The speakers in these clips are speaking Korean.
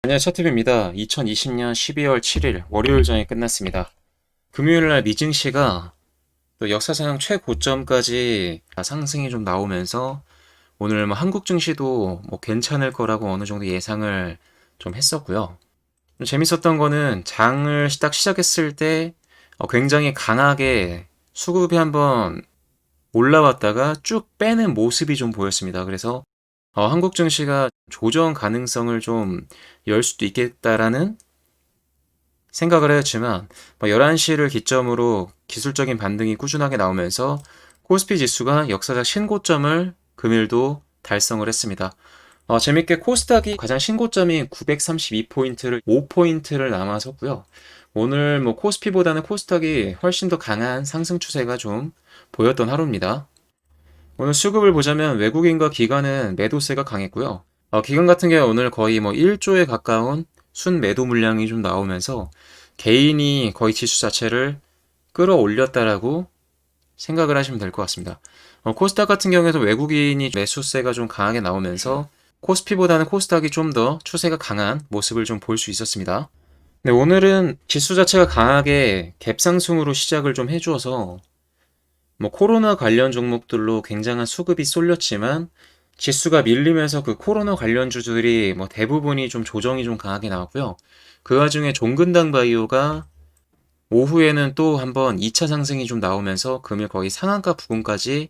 안녕하세요, 차트입니다. 2020년 12월 7일 월요일장이 끝났습니다. 금요일날 미증시가 또 역사상 최고점까지 상승이 좀 나오면서 오늘 뭐 한국 증시도 뭐 괜찮을 거라고 어느 정도 예상을 좀 했었고요. 좀 재밌었던 거는 장을 딱 시작했을 때 굉장히 강하게 수급이 한번 올라왔다가 쭉 빼는 모습이 좀 보였습니다. 그래서 한국 증시가 조정 가능성을 좀 열 수도 있겠다라는 생각을 했지만 11시를 기점으로 기술적인 반등이 꾸준하게 나오면서 코스피 지수가 역사적 신고점을 금일도 달성을 했습니다. 재밌게 코스닥이 가장 신고점인 932포인트를 5포인트를 남아섰고요. 오늘 뭐 코스피보다는 코스닥이 훨씬 더 강한 상승 추세가 좀 보였던 하루입니다. 오늘 수급을 보자면 외국인과 기관은 매도세가 강했고요. 기관 같은 경우 오늘 거의 뭐 1조에 가까운 순매도 물량이 좀 나오면서 개인이 거의 지수 자체를 끌어올렸다라고 생각을 하시면 될 것 같습니다. 코스닥 같은 경우에도 외국인이 매수세가 좀 강하게 나오면서 코스피보다는 코스닥이 좀 더 추세가 강한 모습을 좀 볼 수 있었습니다. 네, 오늘은 지수 자체가 강하게 갭상승으로 시작을 좀 해주어서 뭐 코로나 관련 종목들로 굉장한 수급이 쏠렸지만 지수가 밀리면서 그 코로나 관련주들이 뭐 대부분이 좀 조정이 좀 강하게 나왔고요. 그 와중에 종근당 바이오가 오후에는 또 한번 2차 상승이 좀 나오면서 금일 거의 상한가 부근까지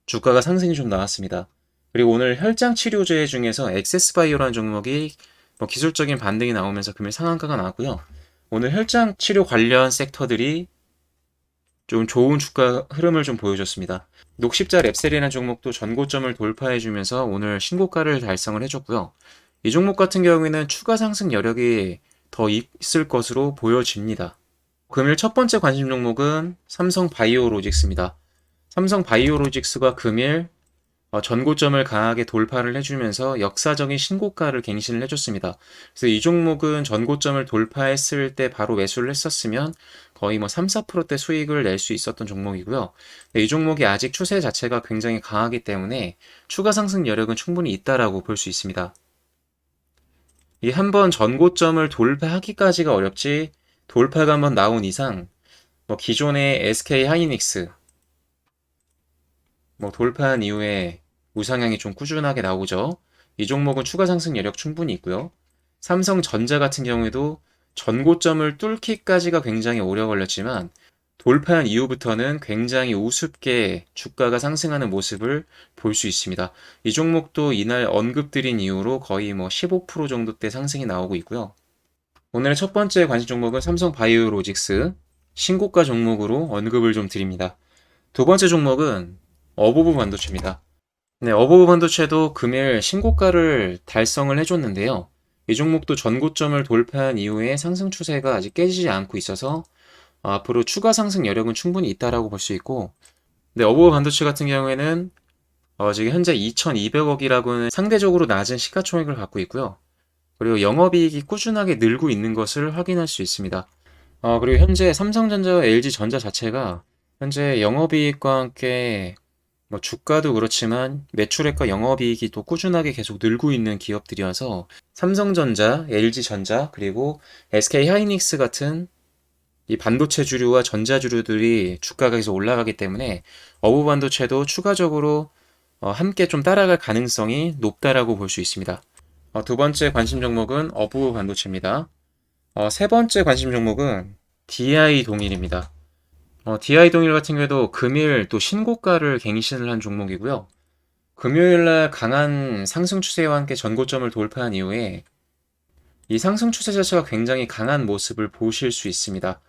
주가가 상승이 좀 나왔습니다. 그리고 오늘 혈장 치료제 중에서 엑세스 바이오라는 종목이 뭐 기술적인 반등이 나오면서 금일 상한가가 나왔고요. 오늘 혈장 치료 관련 섹터들이 좀 좋은 주가 흐름을 좀 보여줬습니다. 녹십자 랩셀이라는 종목도 전고점을 돌파해주면서 오늘 신고가를 달성을 해줬고요. 이 종목 같은 경우에는 추가 상승 여력이 더 있을 것으로 보여집니다. 금일 첫 번째 관심 종목은 삼성바이오로직스입니다. 삼성바이오로직스가 금일 전고점을 강하게 돌파를 해주면서 역사적인 신고가를 갱신을 해줬습니다. 그래서 이 종목은 전고점을 돌파했을 때 바로 매수를 했었으면 거의 뭐 3, 4%대 수익을 낼 수 있었던 종목이고요. 이 종목이 아직 추세 자체가 굉장히 강하기 때문에 추가 상승 여력은 충분히 있다라고 볼 수 있습니다. 이 한번 전고점을 돌파하기까지가 어렵지 돌파가 한번 나온 이상 뭐 기존의 SK 하이닉스 뭐 돌파한 이후에 우상향이 좀 꾸준하게 나오죠. 이 종목은 추가 상승 여력 충분히 있고요. 삼성전자 같은 경우에도 전고점을 뚫기까지가 굉장히 오래 걸렸지만 돌파한 이후부터는 굉장히 우습게 주가가 상승하는 모습을 볼 수 있습니다. 이 종목도 이날 언급드린 이후로 거의 뭐 15% 정도대 상승이 나오고 있고요. 오늘의 첫 번째 관심 종목은 삼성바이오로직스 신고가 종목으로 언급을 좀 드립니다. 두 번째 종목은 어보브 반도체입니다. 네, 어보브 반도체도 금일 신고가를 달성을 해줬는데요. 이 종목도 전고점을 돌파한 이후에 상승 추세가 아직 깨지지 않고 있어서 앞으로 추가 상승 여력은 충분히 있다라고 볼 수 있고, 네, 어보브 반도체 같은 경우에는 지금 현재 2,200억이라고는 상대적으로 낮은 시가총액을 갖고 있고요. 그리고 영업이익이 꾸준하게 늘고 있는 것을 확인할 수 있습니다. 그리고 현재 삼성전자와 LG전자 자체가 현재 영업이익과 함께 뭐 주가도 그렇지만 매출액과 영업이익이 또 꾸준하게 계속 늘고 있는 기업들이어서 삼성전자, LG전자, 그리고 SK하이닉스 같은 이 반도체 주류와 전자주류들이 주가가 계속 올라가기 때문에 어부 반도체도 추가적으로 함께 좀 따라갈 가능성이 높다라고 볼 수 있습니다. 두 번째 관심 종목은 어부 반도체입니다. 세 번째 관심 종목은 DI 동일입니다. DI 동일 같은 경우에도 금일 또 신고가를 갱신을 한 종목이고요. 금요일날 강한 상승 추세와 함께 전고점을 돌파한 이후에 이 상승 추세 자체가 굉장히 강한 모습을 보실 수 있습니다.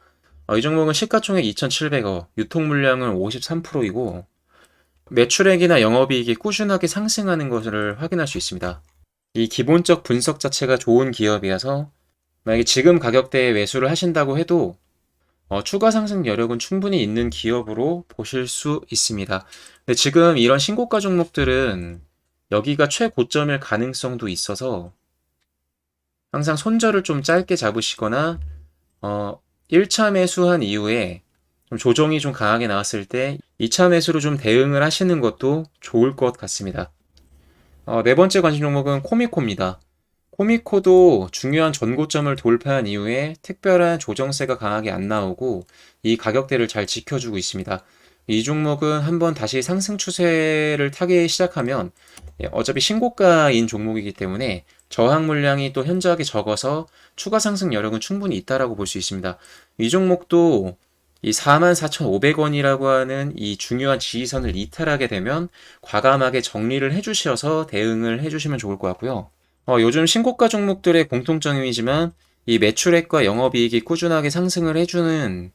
이 종목은 시가총액 2,700억, 유통 물량은 53%이고 매출액이나 영업이익이 꾸준하게 상승하는 것을 확인할 수 있습니다. 이 기본적 분석 자체가 좋은 기업이어서 만약에 지금 가격대에 매수를 하신다고 해도 추가 상승 여력은 충분히 있는 기업으로 보실 수 있습니다. 근데 지금 이런 신고가 종목들은 여기가 최고점일 가능성도 있어서 항상 손절을 좀 짧게 잡으시거나 1차 매수한 이후에 좀 조정이 좀 강하게 나왔을 때 2차 매수로 좀 대응을 하시는 것도 좋을 것 같습니다. 네 번째 관심 종목은 코미코입니다. 코미코도 중요한 전고점을 돌파한 이후에 특별한 조정세가 강하게 안 나오고 이 가격대를 잘 지켜주고 있습니다. 이 종목은 한번 다시 상승 추세를 타기 시작하면 어차피 신고가인 종목이기 때문에 저항 물량이 또 현저하게 적어서 추가 상승 여력은 충분히 있다라고 볼 수 있습니다. 이 종목도 이 44,500원이라고 하는 이 중요한 지지선을 이탈하게 되면 과감하게 정리를 해주셔서 대응을 해주시면 좋을 것 같고요. 요즘 신고가 종목들의 공통점이지만 이 매출액과 영업이익이 꾸준하게 상승을 해주는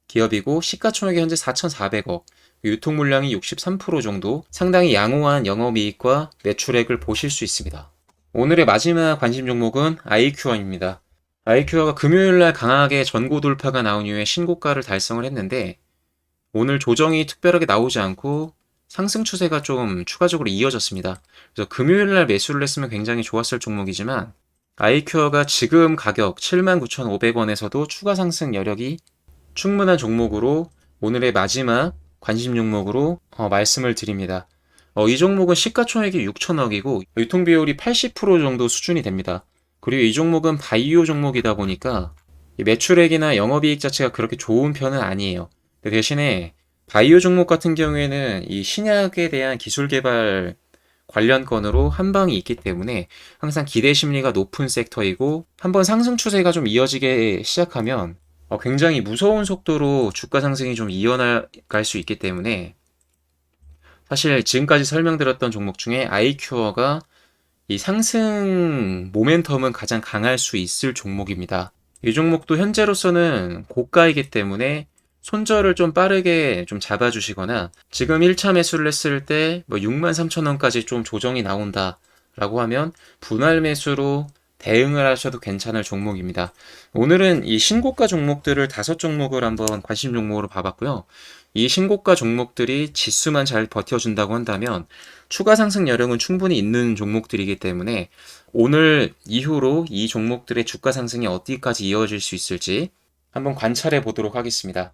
기업이고 시가총액이 현재 4,400억, 유통 물량이 63% 정도 상당히 양호한 영업이익과 매출액을 보실 수 있습니다. 오늘의 마지막 관심 종목은 아이큐어입니다. 아이큐어가 금요일날 강하게 전고 돌파가 나온 이후에 신고가를 달성을 했는데 오늘 조정이 특별하게 나오지 않고 상승 추세가 좀 추가적으로 이어졌습니다. 그래서 금요일날 매수를 했으면 굉장히 좋았을 종목이지만 아이큐어가 지금 가격 79,500원에서도 추가 상승 여력이 충분한 종목으로 오늘의 마지막 관심 종목으로 말씀을 드립니다. 이 종목은 시가총액이 6천억이고 유통비율이 80% 정도 수준이 됩니다. 그리고 이 종목은 바이오 종목이다 보니까 매출액이나 영업이익 자체가 그렇게 좋은 편은 아니에요. 대신에 바이오 종목 같은 경우에는 이 신약에 대한 기술 개발 관련 건으로 한 방이 있기 때문에 항상 기대 심리가 높은 섹터이고 한번 상승 추세가 좀 이어지게 시작하면 굉장히 무서운 속도로 주가 상승이 좀 이어나갈 수 있기 때문에 사실 지금까지 설명드렸던 종목 중에 아이큐어가 이 상승 모멘텀은 가장 강할 수 있을 종목입니다. 이 종목도 현재로서는 고가이기 때문에 손절을 좀 빠르게 좀 잡아주시거나 지금 1차 매수를 했을 때 뭐 63,000원까지 좀 조정이 나온다 라고 하면 분할 매수로 대응을 하셔도 괜찮을 종목입니다. 오늘은 이 신고가 종목들을 5종목을 한번 관심 종목으로 봐봤고요. 이 신고가 종목들이 지수만 잘 버텨준다고 한다면 추가 상승 여력은 충분히 있는 종목들이기 때문에 오늘 이후로 이 종목들의 주가 상승이 어디까지 이어질 수 있을지 한번 관찰해 보도록 하겠습니다.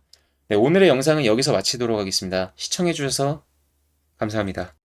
네, 오늘의 영상은 여기서 마치도록 하겠습니다. 시청해 주셔서 감사합니다.